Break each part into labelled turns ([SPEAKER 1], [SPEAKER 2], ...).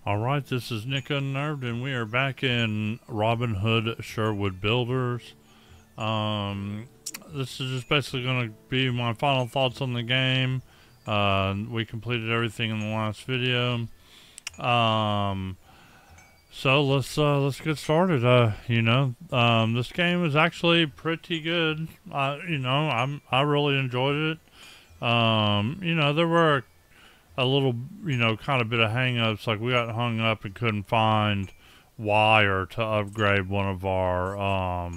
[SPEAKER 1] Alright, this is Nick Unnerved, and we are back in Robin Hood Sherwood Builders. This is just basically going to be my final thoughts on the game. We completed everything in the last video. So let's get started. This game is actually pretty good. I really enjoyed it. There were a little, kind of bit of hang-ups. Like, we got hung up and couldn't find wire to upgrade one of our,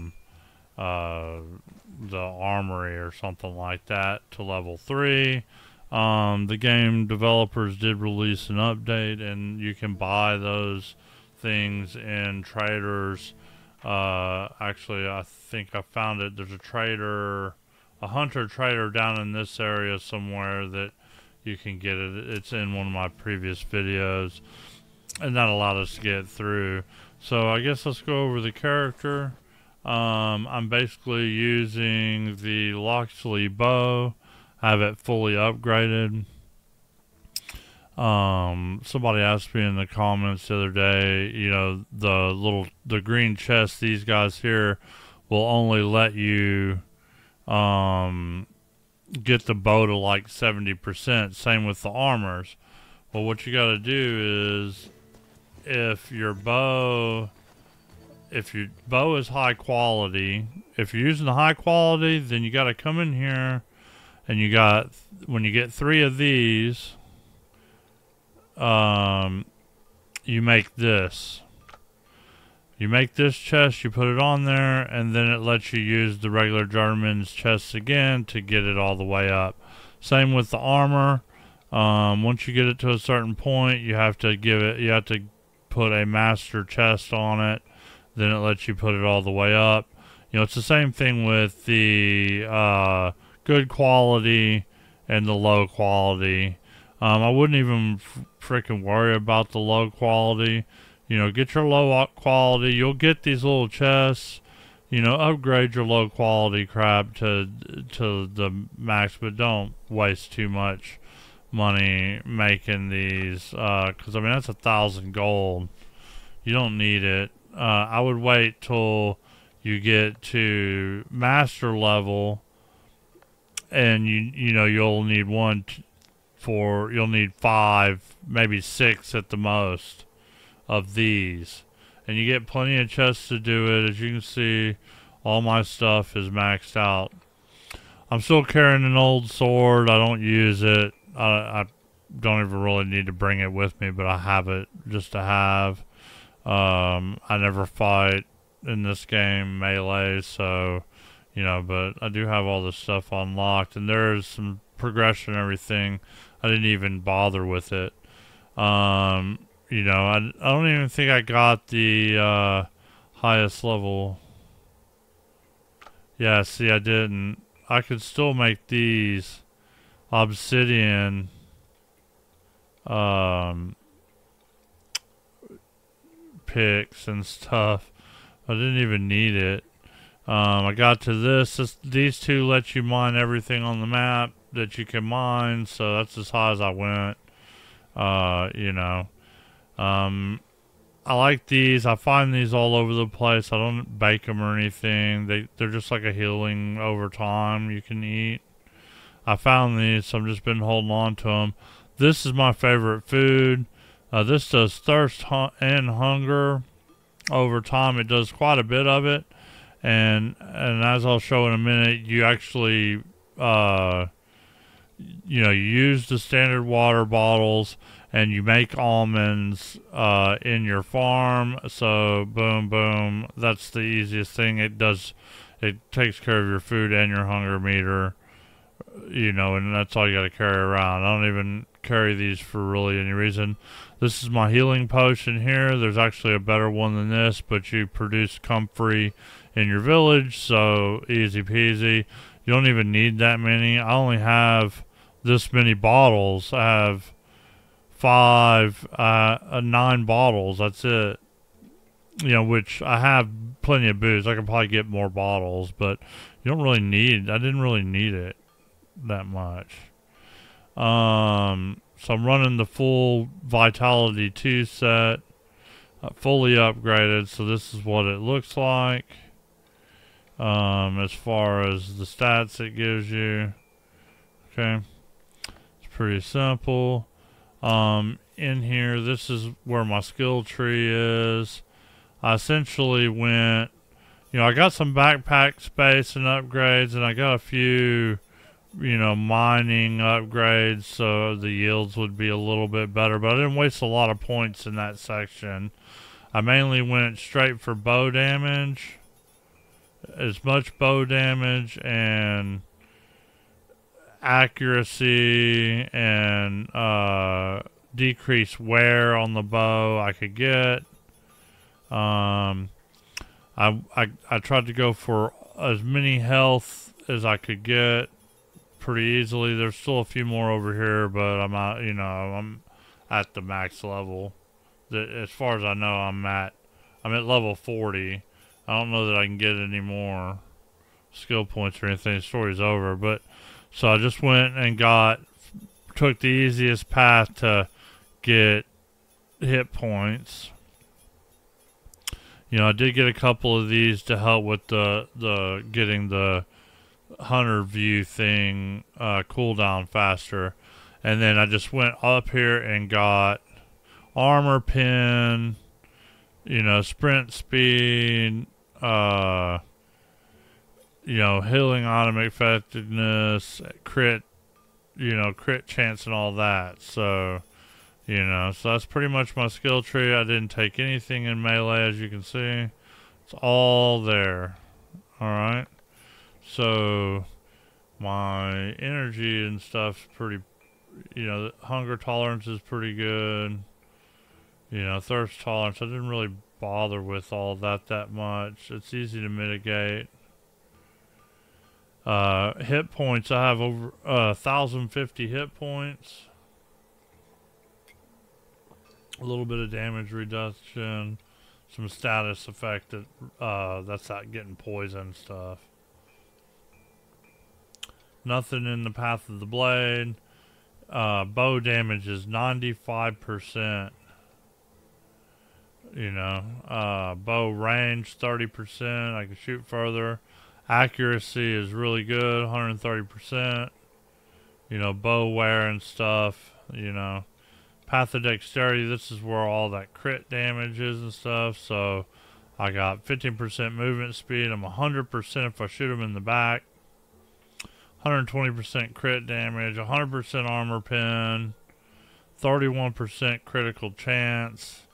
[SPEAKER 1] the armory or something like that to level 3. The game developers did release an update, and you can buy those things in traders. Actually, I think I found it. There's a hunter trader down in this area somewhere that you can get it. It's in one of my previous videos, and that allowed us to get through. So I guess let's go over the character. I'm basically using the Locksley bow. I have it fully upgraded. Somebody asked me in the comments the other day, the green chest, these guys here will only let you get the bow to like 70%. Same with the armors. Well, what you got to do is, if your bow is high quality, if you're using the high quality, then you got to come in here, and when you get 3 of these, you make this. You make this chest, you put it on there, and then it lets you use the regular German's chests again to get it all the way up. Same with the armor. Once you get it to a certain point, you have to put a master chest on it. Then it lets you put it all the way up. It's the same thing with the good quality and the low quality. I wouldn't even freaking worry about the low quality. Get your low quality. You'll get these little chests. Upgrade your low quality crap to the max, but don't waste too much money making these. Because that's 1,000 gold. You don't need it. I would wait till you get to master level, and you'll need you'll need 5, maybe 6 at the most of these, and you get plenty of chests to do it. As you can see, all my stuff is maxed out. I'm still carrying an old sword. I don't use it. I don't even really need to bring it with me, but I have it just to have. I never fight in this game melee, so but I do have all this stuff unlocked, and there's some progression and everything. I didn't even bother with it. I don't even think I got the highest level. Yeah, see, I didn't. I could still make these obsidian picks and stuff. I didn't even need it. I got to these two let you mine everything on the map that you can mine, so that's as high as I went. I like these. I find these all over the place. I don't bake them or anything. They're just like a healing over time you can eat. I found these, so I've just been holding on to them. This is my favorite food. This does thirst and hunger over time. It does quite a bit of it, and as I'll show in a minute, you actually you use the standard water bottles, and you make almonds in your farm. So boom, boom. That's the easiest thing. It takes care of your food and your hunger meter. And that's all you got to carry around. I don't even carry these for really any reason. This is my healing potion here. There's actually a better one than this, but you produce comfrey in your village, so easy peasy. You don't even need that many. I only have this many bottles. I have 9 bottles. That's it. Which I have plenty of booze. I can probably get more bottles, but you don't really need. I didn't really need it that much. So I'm running the full Vitality 2 set, fully upgraded. So this is what it looks like. As far as the stats it gives you. Okay. It's pretty simple. In here, this is where my skill tree is. I essentially went, I got some backpack space and upgrades, and I got a few, mining upgrades, so the yields would be a little bit better, but I didn't waste a lot of points in that section. I mainly went straight for bow damage, as much bow damage and accuracy and decrease wear on the bow I could get. I tried to go for as many health as I could get pretty easily. There's still a few more over here, but I'm out, I'm at the max level. As far as I know, I'm at level 40. I don't know that I can get any more skill points or anything. The story's over, but so I just went and took the easiest path to get hit points. I did get a couple of these to help with the getting the hunter view thing cooldown faster. And then I just went up here and got armor pin, sprint speed, healing item effectiveness, crit chance and all that. So, so that's pretty much my skill tree. I didn't take anything in melee, as you can see. It's all there. Alright. So, my energy and stuff's pretty, hunger tolerance is pretty good. Thirst tolerance, I didn't really bother with all that much. It's easy to mitigate. Hit points, I have over 1,050 hit points. A little bit of damage reduction, some status effect that's not getting poison stuff. Nothing in the path of the blade. Bow damage is 95%. Bow range 30%. I can shoot further. Accuracy is really good, 130%. Bow wear and stuff. Path of dexterity, this is where all that crit damage is and stuff. So I got 15% movement speed. I'm 100% if I shoot him in the back. 120% crit damage, 100% armor pin, 31% critical chance,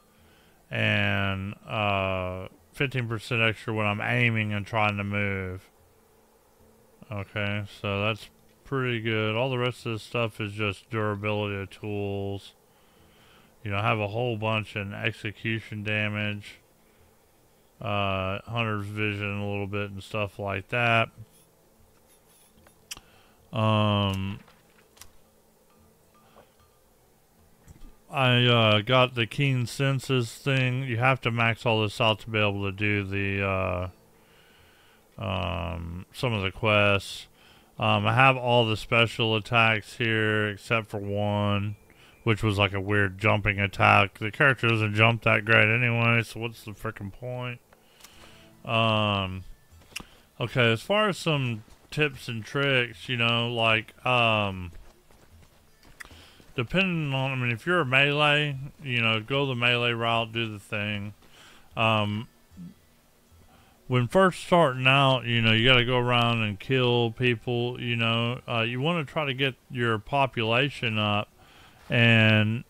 [SPEAKER 1] and 15% extra when I'm aiming and trying to move. Okay, so that's pretty good. All the rest of this stuff is just durability of tools. I have a whole bunch in execution damage, hunter's vision a little bit and stuff like that. I got the keen senses thing. You have to max all this out to be able to do the some of the quests. I have all the special attacks here except for one, which was like a weird jumping attack. The character doesn't jump that great anyway, so what's the freaking point? Okay, as far as some tips and tricks, depending on, if you're a melee, go the melee route, do the thing. When first starting out, you gotta go around and kill people, you want to try to get your population up. And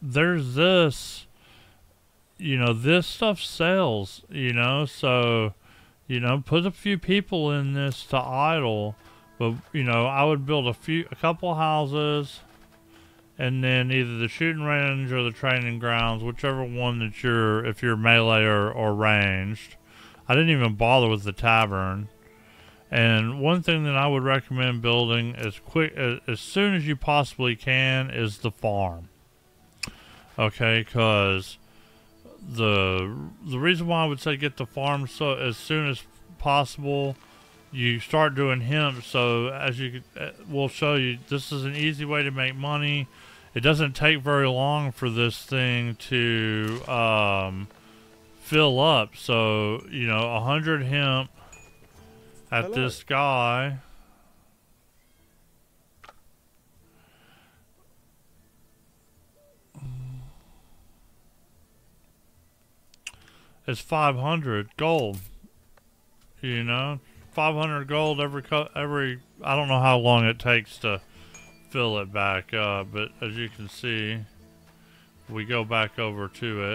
[SPEAKER 1] there's this, this stuff sells, so, put a few people in this to idle. But, I would build a couple houses, and then either the shooting range or the training grounds, whichever one that if you're melee or ranged. I didn't even bother with the tavern. And one thing that I would recommend building as soon as you possibly can is the farm. Okay, because the reason why I would say get the farm as soon as possible, you start doing hemp. So as you we'll show you, this is an easy way to make money. It doesn't take very long for this thing to fill up. So, you know, 100 hemp at this guy. It's 500 gold. You know, 500 gold every I don't know how long it takes to fill it back up, but as you can see, we go back over to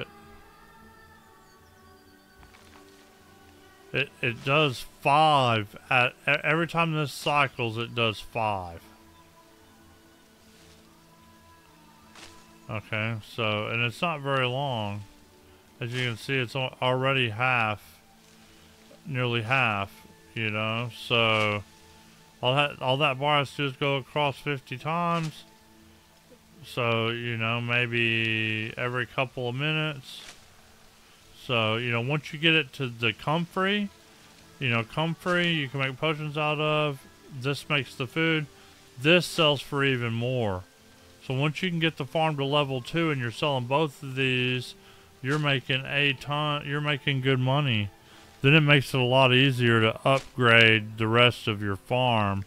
[SPEAKER 1] it. It does 5 at every time this cycles. It does 5. Okay, so and it's not very long. As you can see, it's already half, nearly half. You know, so all that bar has to do is go across 50 times. So, you know, maybe every couple of minutes. So, you know, once you get it to the comfrey, you know, comfrey you can make potions out of. This makes the food. This sells for even more. So once you can get the farm to level 2 and you're selling both of these, you're making you're making good money. Then it makes it a lot easier to upgrade the rest of your farm,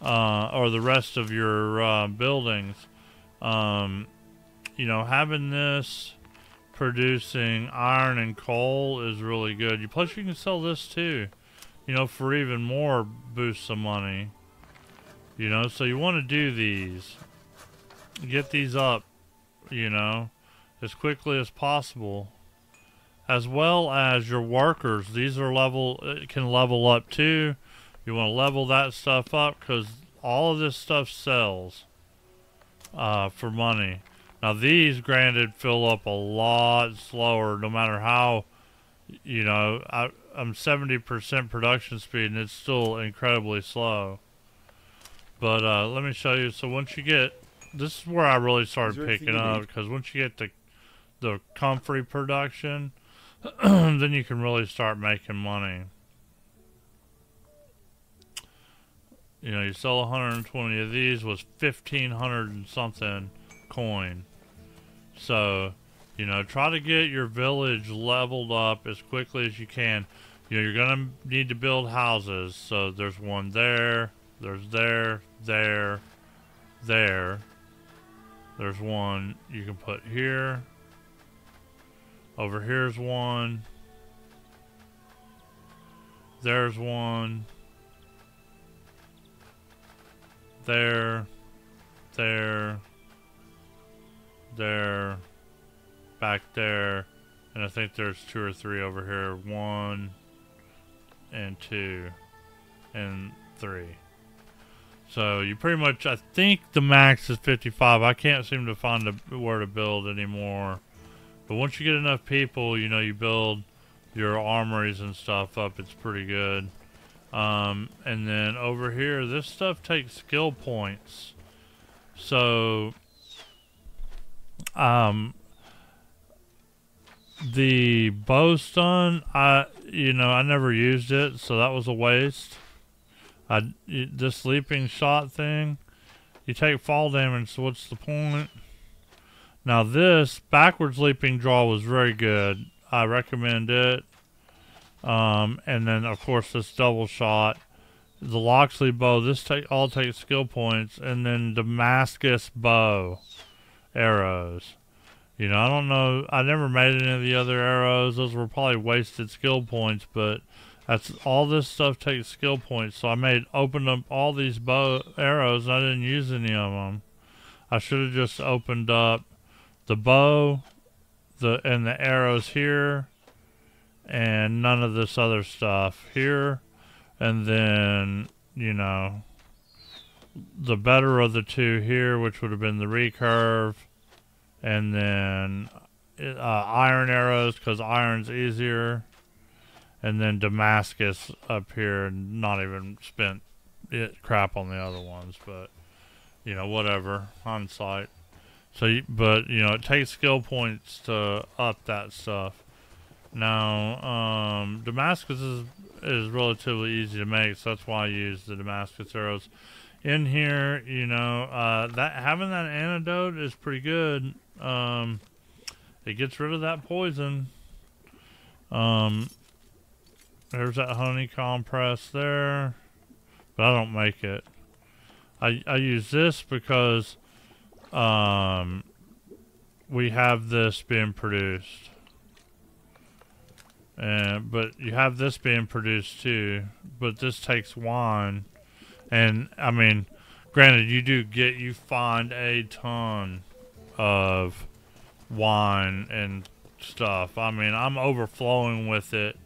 [SPEAKER 1] or the rest of your buildings. You know, having this producing iron and coal is really good. Plus, you can sell this too, you know, for even more boosts of money. You know, so you want to do these. Get these up, you know, as quickly as possible. As well as your workers. These are can level up too. You want to level that stuff up because all of this stuff sells for money. Now these, granted, fill up a lot slower no matter how, you know, I'm 70% production speed and it's still incredibly slow. But let me show you. So once you get, this is where I really started picking up, because once you get the comfrey production, then you can really start making money. You know, you sell 120 of these was 1,500 and something coin. So, you know, try to get your village leveled up as quickly as you can. You know, you're gonna need to build houses. So there's one there, there's there. There's one you can put here. Over here's one. There's one. There. Back there. And I think there's 2 or 3 over here. 1 and 2 and 3. So you pretty much, I think the max is 55. I can't seem to find where to build anymore. But once you get enough people, you know, you build your armories and stuff up, it's pretty good. And then over here, this stuff takes skill points. So, the bowstone, I never used it, so that was a waste. This leaping shot thing, you take fall damage, so what's the point? Now this backwards leaping draw was very good. I recommend it. And then of course this double shot, the Loxley bow. This all takes skill points, and then Damascus bow arrows. You know, I don't know. I never made any of the other arrows. Those were probably wasted skill points, but that's all this stuff takes skill points. So I opened up all these bow arrows, and I didn't use any of them. I should have just opened up the bow, and the arrows here, and none of this other stuff here, and then, you know, the better of the two here, which would have been the recurve, and then iron arrows, because iron's easier, and then Damascus up here, and not even spent crap on the other ones, but, you know, whatever, on site. So, but, you know, it takes skill points to up that stuff. Now, Damascus is relatively easy to make, so that's why I use the Damascus arrows. In here, you know, that having that antidote is pretty good. It gets rid of that poison. There's that honey compress there, but I don't make it. I use this because we have this being produced. But you have this being produced too, but this takes wine. And I mean, granted, you find a ton of wine and stuff. I mean, I'm overflowing with it,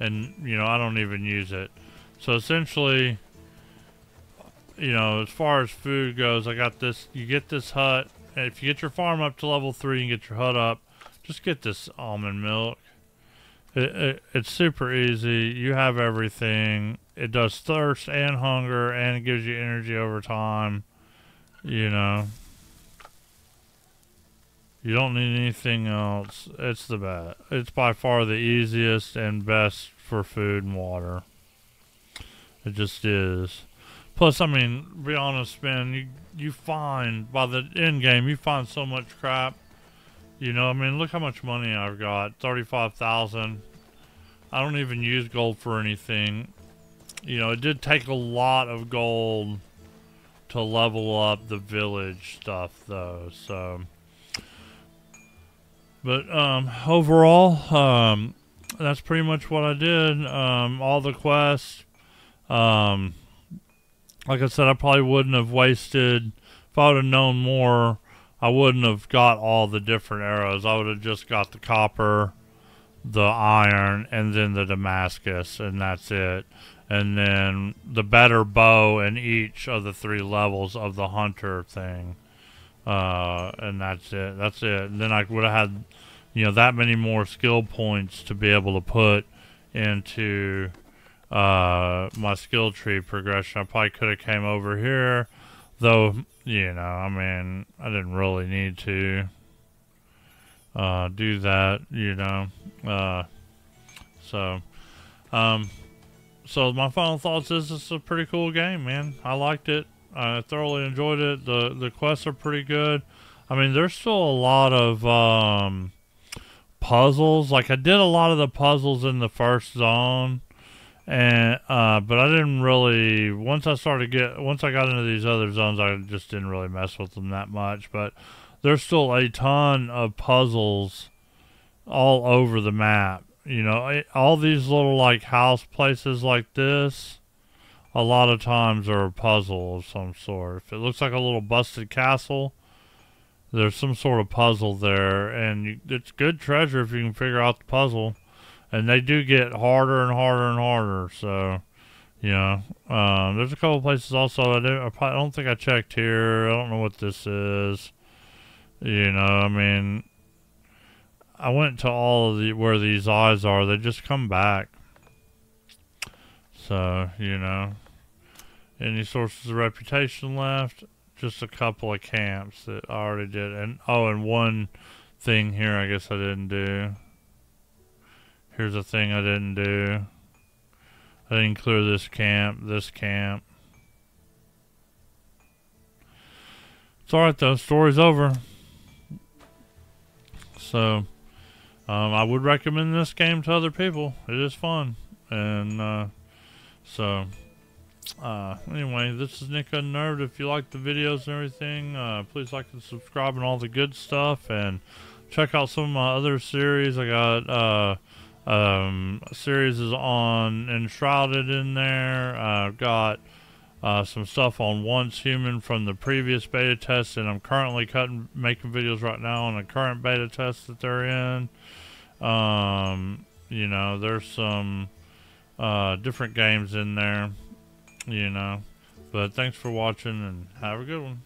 [SPEAKER 1] and you know, I don't even use it. So essentially, you know, as far as food goes, I got this. You get this hut, and if you get your farm up to level 3 and get your hut up, just get this almond milk. It's super easy. You have everything. It does thirst and hunger, and it gives you energy over time. You know, you don't need anything else. It's the best. It's by far the easiest and best for food and water. It just is. Plus, I mean, be honest, man, you find, by the end game, you find so much crap. You know, I mean, look how much money I've got. 35,000. I don't even use gold for anything. You know, it did take a lot of gold to level up the village stuff, though, so. But, overall, that's pretty much what I did. All the quests, like I said, I probably wouldn't have wasted, if I would have known more, I wouldn't have got all the different arrows. I would have just got the copper, the iron, and then the Damascus, and that's it. And then the better bow in each of the 3 levels of the hunter thing. And that's it. That's it. And then I would have had, you know, that many more skill points to be able to put into my skill tree progression. I probably could have came over here, though, you know, I mean, I didn't really need to do that, you know. So my final thoughts is it's a pretty cool game, man. I liked it. I thoroughly enjoyed it. The quests are pretty good. I mean, there's still a lot of puzzles. Like, I did a lot of the puzzles in the first zone, and but I didn't really, once I got into these other zones, I just didn't really mess with them that much. But there's still a ton of puzzles all over the map. You know, all these little, like, house places like this, a lot of times are a puzzle of some sort. If it looks like a little busted castle, there's some sort of puzzle there, and it's good treasure if you can figure out the puzzle. And they do get harder and harder and harder, so, you know. There's a couple places also, I don't think I checked here. I don't know what this is. You know, I mean, I went to all of where these eyes are. They just come back. So, you know. Any sources of reputation left? Just a couple of camps that I already did. And, oh, and one thing here I guess I didn't do. Here's a thing I didn't do. I didn't clear this camp, this camp. It's alright though, story's over. So, I would recommend this game to other people. It is fun. And, anyway, this is Nick Unnerved. If you like the videos and everything, please like and subscribe and all the good stuff. And check out some of my other series. I got, a series is on Enshrouded in there. I've got some stuff on Once Human from the previous beta test, and I'm currently making videos right now on the current beta test that they're in. You know, there's some different games in there, you know. But thanks for watching, and have a good one.